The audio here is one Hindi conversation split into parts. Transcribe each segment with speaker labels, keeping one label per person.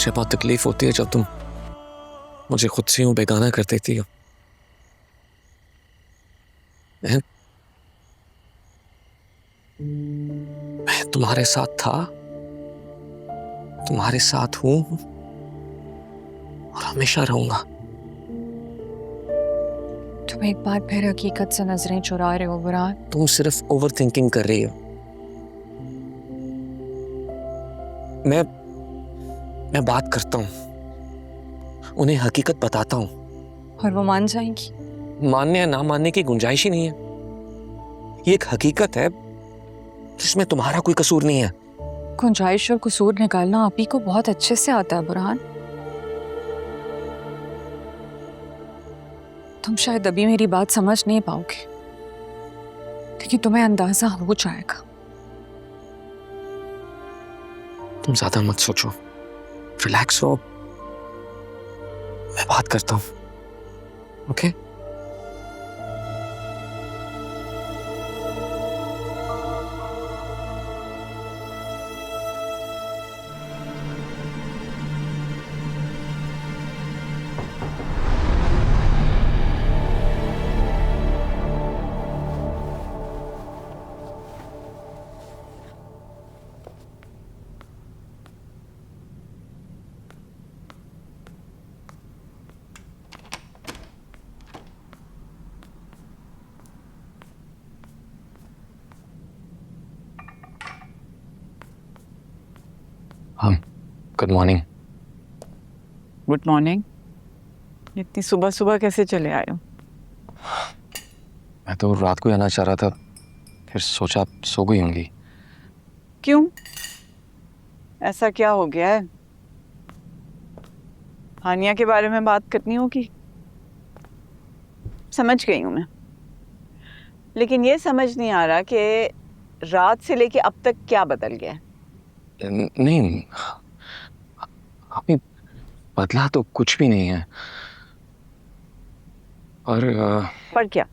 Speaker 1: मुझे बहुत तकलीफ होती है जब तुम मुझे खुद से यूं बेगाना कर देती हो। मैं तुम्हारे साथ था, तुम्हारे साथ हूं और हमेशा रहूंगा।
Speaker 2: तुम एक बार फिर हकीकत से नजरें चुरा रहे हो बुरहान।
Speaker 1: तुम सिर्फ ओवर थिंकिंग कर रही हो। मैं बात करता हूं, उन्हें हकीकत बताता हूं
Speaker 2: और वो मान जाएंगी।
Speaker 1: मानने या ना मानने की गुंजाइश ही नहीं है। ये एक हकीकत है जिसमें तुम्हारा कोई कसूर नहीं है।
Speaker 2: गुंजाइश और कसूर निकालना आप ही को बहुत अच्छे से आता है बुरहान। तुम शायद अभी मेरी बात समझ नहीं पाओगे, लेकिन तुम्हें अंदाजा हो जाएगा।
Speaker 1: तुम ज्यादा मत सोचो, रिलैक्स हो, मैं बात करता हूं, ओके? हाँ, गुड मॉर्निंग।
Speaker 3: Good morning. इतनी सुबह सुबह कैसे चले आए हो?
Speaker 1: मैं तो रात को ही आना चाह रहा था, फिर सोचा आप सो गई होंगी।
Speaker 3: क्यों? ऐसा क्या हो गया है? हानिया के बारे में बात करनी होगी। समझ गई हूँ मैं, लेकिन ये समझ नहीं आ रहा कि रात से लेके अब तक क्या बदल गया है।
Speaker 1: नहीं, अभी बदला तो कुछ भी नहीं है।
Speaker 3: पर क्या?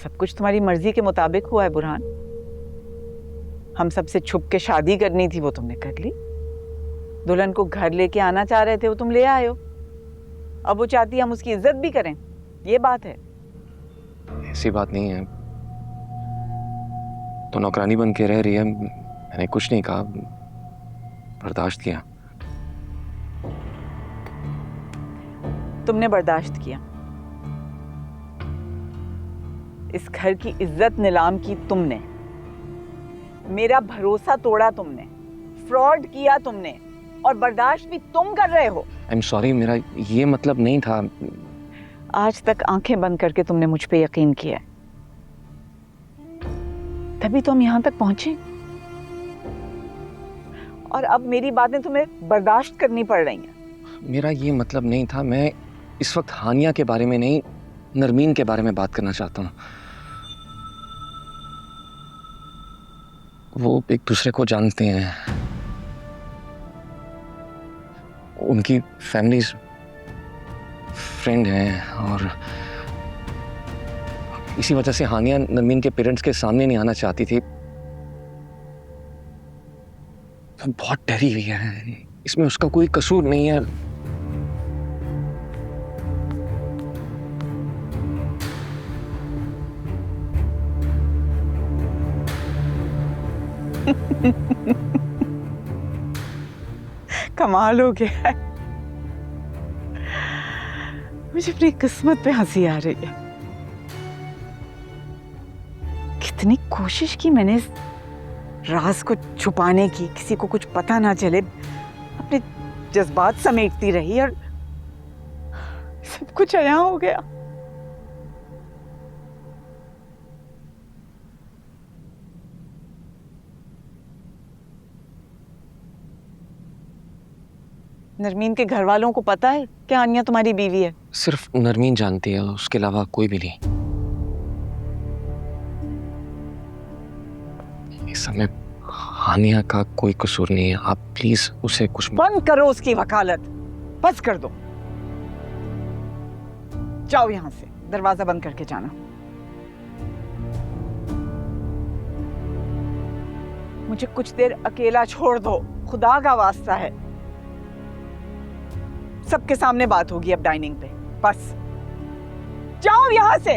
Speaker 3: सब कुछ तुम्हारी मर्जी के मुताबिक हुआ है बुरहान। हम सबसे छुप के शादी करनी थी, वो तुमने कर ली। दुल्हन को घर लेके आना चाह रहे थे, वो तुम ले आए हो। अब वो चाहती है हम उसकी इज्जत भी करें, ये बात है।
Speaker 1: ऐसी बात नहीं है, तो नौकरानी बन के रह रही है। मैंने कुछ नहीं कहा, बर्दाश्त किया।
Speaker 3: तुमने बर्दाश्त किया। इस घर की इज्जत नीलाम की तुमने, मेरा भरोसा तोड़ा तुमने, फ्रॉड किया तुमने, और बर्दाश्त भी तुम कर रहे हो।
Speaker 1: आई एम सॉरी, मेरा ये मतलब नहीं था।
Speaker 3: आज तक आंखें बंद करके तुमने मुझ पे यकीन किया है, तभी तो हम यहां तक पहुंचे। और अब मेरी बातें तुम्हें बर्दाश्त करनी पड़ रही हैं।
Speaker 1: मेरा ये मतलब नहीं था। मैं इस वक्त हानिया के बारे में नहीं, नरमीन के बारे में बात करना चाहता हूँ। वो एक दूसरे को जानते हैं, उनकी फैमिलीज फ्रेंड हैं, और इसी वजह से हानिया नरमीन के पेरेंट्स के सामने नहीं आना चाहती थी। बहुत डरी हुई है, इसमें उसका कोई कसूर नहीं है।
Speaker 3: कमाल हो गया है। मुझे अपनी किस्मत पे हंसी आ रही है। कितनी कोशिश की मैंने इस राज को छुपाने की, किसी को कुछ पता ना चले, अपने जज्बात समेटती रही, और सब कुछ अया हो गया। नरमीन के घर वालों को पता है कि हानिया तुम्हारी बीवी है?
Speaker 1: सिर्फ नरमीन जानती है, उसके अलावा कोई भी नहीं। इस समय हानिया का कोई कसूर नहीं है। आप प्लीज उसे कुछ
Speaker 3: बंद करो उसकी वकालत, बस कर दो। जाओ यहां से, दरवाजा बंद करके जाना। मुझे कुछ देर अकेला छोड़ दो, खुदा का वास्ता है, सबके सामने बात होगी अब डाइनिंग पे। बस जाओ यहां से।